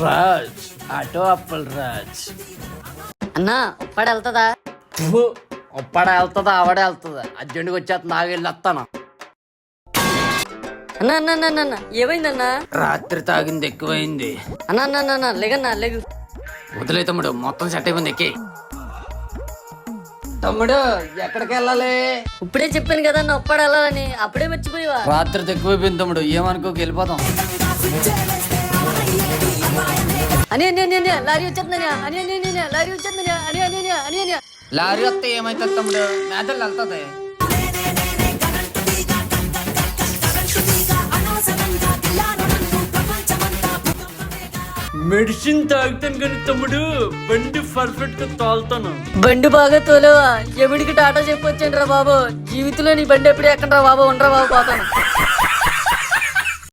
Raj auto Appal Raj. అన్నా ఉప్పాడు వెళ్తుందా? ఒప్పడే వెళ్తుందా ఆవిడే వెళ్తుందా? అర్జెంట్గా వచ్చేస్తుంది, ఆగెళ్ళి వస్తాను. అన్నా అన్న అన్న అన్న ఏమైందన్నా? రాత్రి తాగింది ఎక్కువైంది. అన్నా అన్న అన్న అన్న లేగన్నా లేగు. వదిలే తమ్ముడు, మొత్తం సెట్ అయిపోయింది. ఎక్కి తమ్ముడు ఎక్కడికి వెళ్ళాలి? ఇప్పుడే చెప్పాను కదా అన్న ఉప్పాడు వెళ్ళాలని, అప్పుడే మర్చిపోయావా? రాత్రి ఎక్కువైపోయింది తమ్ముడు, ఏమనుకోకి వెళ్ళిపోతాం. అని అని అని అని లారీ వచ్చేస్తుందనియా, అని అని అని అని లారీ వచ్చేస్తుందనియా, అని అని అని అని అని. లారీ వస్తే ఏమైతుంది తమ్ముడు? మేదలు వెళ్తుంది. మెడిసిన్ తాగుతాను కానీ తమ్ముడు, బండి పర్ఫెక్ట్ గా తోలుతాను. బండి బాగా తోలేవా? ఎమిడికి టాటా చెప్పొచ్చండి రా బాబు. జీవితంలో నీ బండి ఎప్పుడు ఎక్కండి రా బాబు, ఉండరా బాబు పోతాను.